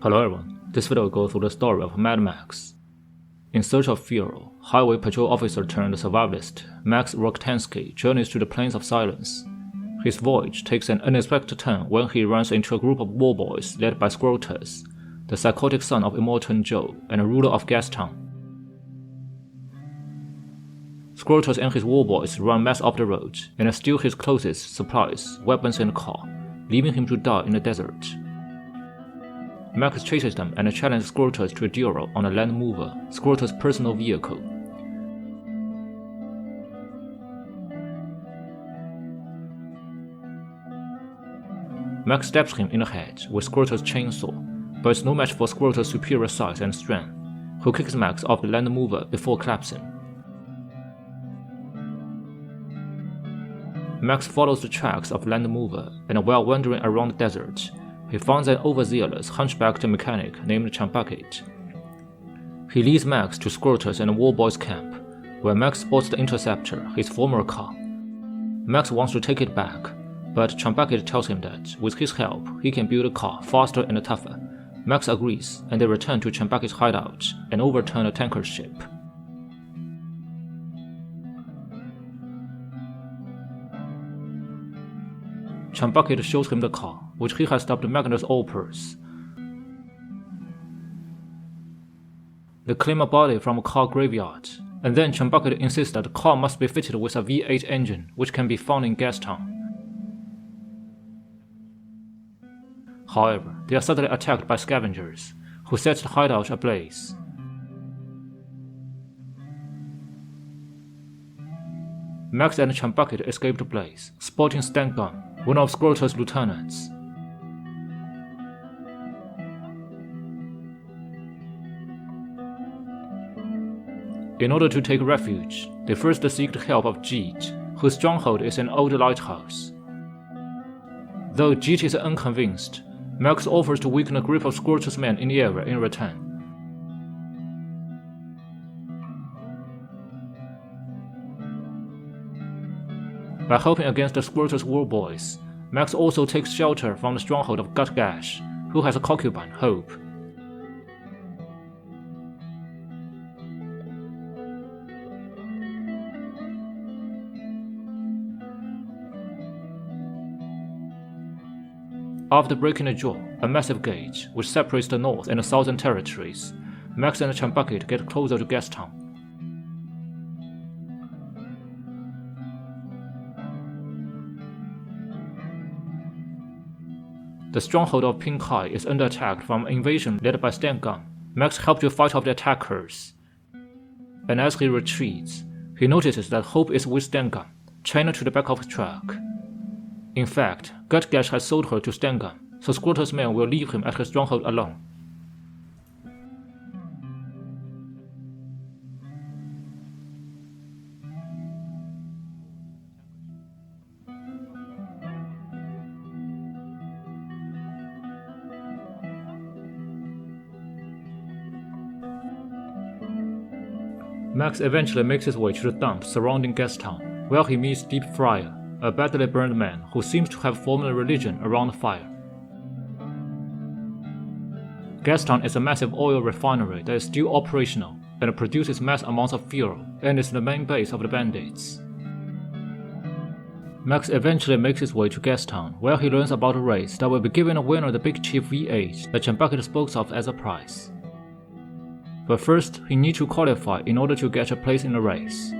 Hello everyone, this video will go through the story of Mad Max. In search of fuel, highway patrol officer turned survivalist Max Roktansky journeys to the Plains of Silence. His voyage takes an unexpected turn when he runs into a group of war boys led by Scrotus, the psychotic son of Immortan Joe and a ruler of Gastown. Scrotus and his war boys run Max off the road and steal his clothes, supplies, weapons and car, leaving him to die in the desert. Max chases them and challenges Scrotus to a duel on a Land Mover, Scrotus' personal vehicle. Max stabs him in the head with Scrotus' chainsaw, but it's no match for Scrotus' superior size and strength, who kicks Max off the Land Mover before collapsing. Max follows the tracks of Land Mover, and while wandering around the desert, he finds an overzealous, hunchbacked mechanic named Chumbucket. He leads Max to Scrotus and War Boy's camp, where Max spots the Interceptor, his former car. Max wants to take it back, but Chumbucket tells him that, with his help, he can build a car faster and tougher. Max agrees, and they return to Chumbucket's hideout and overturn a tanker ship. Chumbucket shows him the car, which he has dubbed Magnus Opus. They claim a body from a car graveyard, and then Chumbucket insists that the car must be fitted with a V8 engine, which can be found in Gastown. However, they are suddenly attacked by scavengers, who set the hideout ablaze. Max and Chumbucket escape the blaze, spotting Stan Gunn, one of Scrotus' lieutenants. In order to take refuge, they first seek the help of Jeet, whose stronghold is an old lighthouse. Though Jeet is unconvinced, Max offers to weaken a group of Scrotus' men in the area in return. By helping against the Scrotus war boys, Max also takes shelter from the stronghold of Gutgash, who has a concubine, Hope. After breaking the jaw, a massive gate, which separates the North and the Southern territories, Max and Chumbucket get closer to Gastown. The stronghold of Pink High is under attack from an invasion led by Stan Gunn. Max helps to fight off the attackers. And as he retreats, he notices that Hope is with Stan Gunn, chained to the back of his truck. In fact, Gutgash has sold her to Stan Gunn, so Scrotus' men will leave him at his stronghold alone. Max eventually makes his way to the dump surrounding Gastown, where he meets Deep Fryer, a badly burned man who seems to have formed a religion around the fire. Gastown is a massive oil refinery that is still operational and produces mass amounts of fuel, and is the main base of the bandits. Max eventually makes his way to Gastown, where he learns about a race that will be giving a winner the Big Chief V8 that Chumbucket spoke of as a prize. But first, he needs to qualify in order to get a place in the race.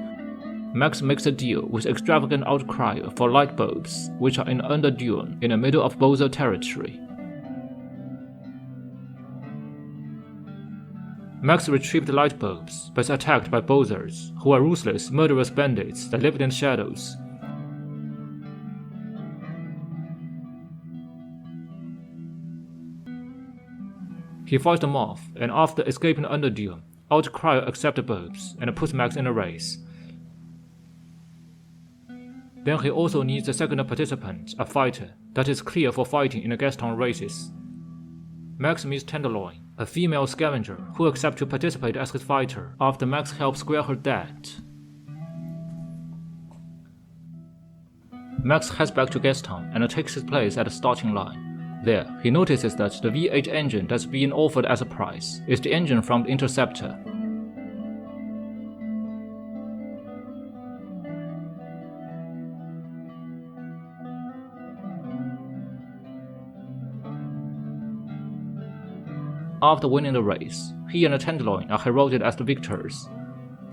Max makes a deal with Extravagant Outcry for light bulbs, which are in Underdune in the middle of Bowser territory. Max retrieves the light bulbs, but is attacked by Bowsers, who are ruthless, murderous bandits that live in the shadows. He fights them off, and after escaping Underdune, Outcry accepts the bulbs and puts Max in a race. Then he also needs a second participant, a fighter, that is clear for fighting in the Gastown races. Max meets Tenderloin, a female scavenger who accepts to participate as his fighter after Max helps square her debt. Max heads back to Gastown and takes his place at the starting line, There, he notices that the V8 engine that's being offered as a prize is the engine from the Interceptor. After winning the race, he and the Tenderloin are heralded as the victors.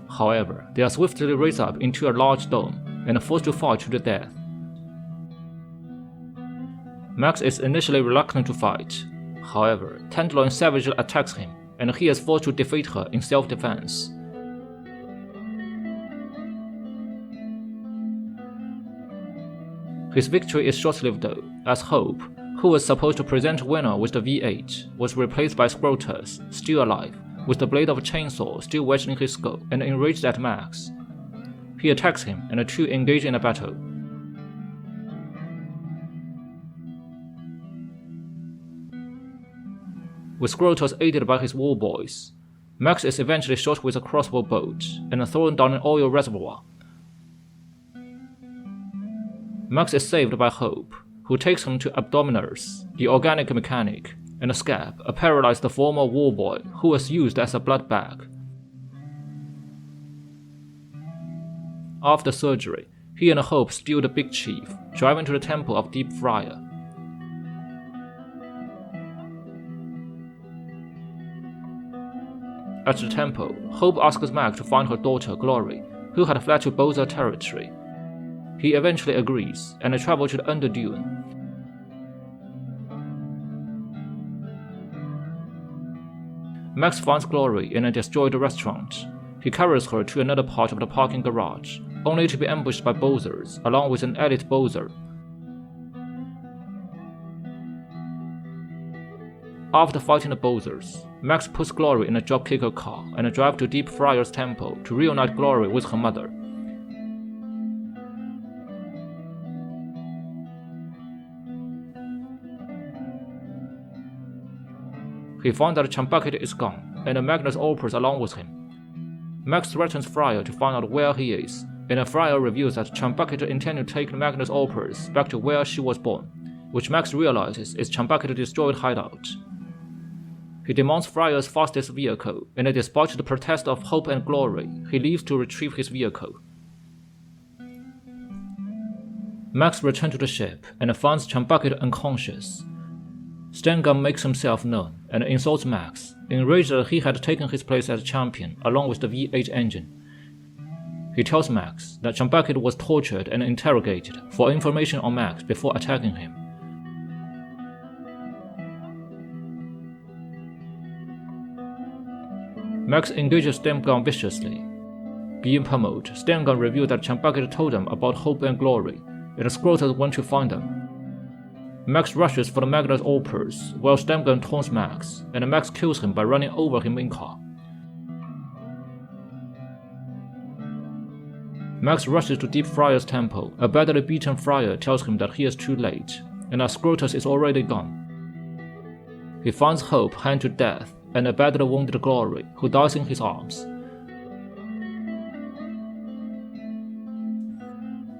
However, they are swiftly raised up into a large dome and forced to fight to the death. Max is initially reluctant to fight. However, Tenderloin savagely attacks him, and he is forced to defeat her in self-defense. His victory is short-lived though, as Hope, who was supposed to present winner with the V8, was replaced by Scrotus, still alive, with the blade of a chainsaw still wedged in his skull and enraged at Max. He attacks him, and the two engage in a battle. With Scrotus aided by his war boys, Max is eventually shot with a crossbow bolt and thrown down an oil reservoir. Max is saved by Hope, who takes him to Abdominus, the organic mechanic, and Scab, a paralyzed former war boy who was used as a blood bag. After surgery, he and Hope steal the Big Chief, driving to the Temple of Deep Fryer. At the temple, Hope asks Max to find her daughter, Glory, who had fled to Boza territory. He eventually agrees, and they travel to the Underdune. Max finds Glory in a destroyed restaurant. He carries her to another part of the parking garage, only to be ambushed by Bozers, along with an elite Bozer. After fighting the Bozers, Max puts Glory in a dropkicker car and drives to Deep Fryer's temple to reunite Glory with her mother. He finds that Chumbucket is gone, and Magnus Opus along with him. Max threatens Fryer to find out where he is, and Fryer reveals that Chumbucket intended to take Magnus Opus back to where she was born, which Max realizes is Chumbucket's destroyed hideout. He demands Fryer's fastest vehicle, and despite the protest of Hope and Glory, he leaves to retrieve his vehicle. Max returns to the ship and finds Chumbucket unconscious. Stengum makes himself known and insults Max, enraged that he had taken his place as champion along with the V8 engine. He tells Max that Chumbucket was tortured and interrogated for information on Max before attacking him. Max engages Stengum viciously. Being pummeled, Stengum revealed that Chumbucket told them about Hope and Glory, and Scrotus went to find them. Max rushes for the Magnus Opus, while Stengum taunts Max, and Max kills him by running over him in car. Max rushes to Deep Fryer's temple. A badly beaten Fryer tells him that he is too late, and that Scrotus is already gone. He finds Hope hand to death, and a badly wounded Glory, who dies in his arms.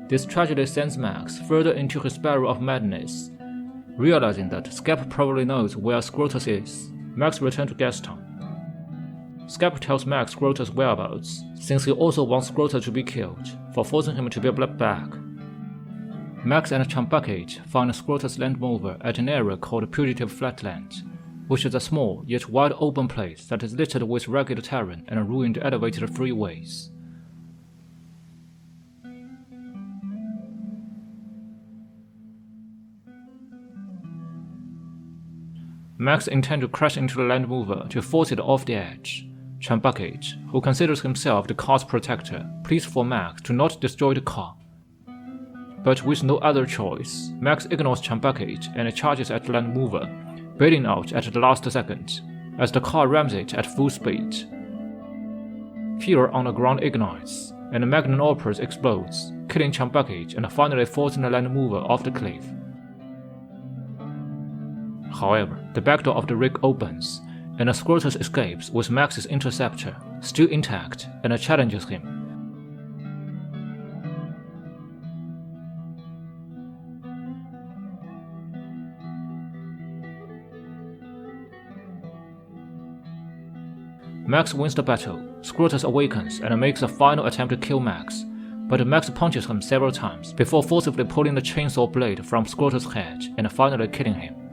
This tragedy sends Max further into his spiral of madness. Realizing that Scap probably knows where Scrotus is, Max returns to Gastown. Scap tells Max Scrotus' whereabouts, since he also wants Scrotus to be killed, for forcing him to be a blood bag. Max and Chumbucket find Scrotus' land mover at an area called Fugitive Flatland, which is a small yet wide open place that is littered with rugged terrain and ruined elevated freeways. Max intends to crash into the land mover to force it off the edge. Chumbucket, who considers himself the car's protector, pleads for Max to not destroy the car. But with no other choice, Max ignores Chumbucket and charges at the land mover, bailing out at the last second, as the car rams it at full speed. Fuel on the ground ignites, and the Magnum Opus explodes, killing Chumbucket and finally forcing the land mover off the cliff. However, the back door of the rig opens, and Scrotus escapes with Max's interceptor still intact and challenges him. Max wins the battle. Scrotus awakens and makes a final attempt to kill Max, but Max punches him several times before forcibly pulling the chainsaw blade from Scrotus' head and finally killing him.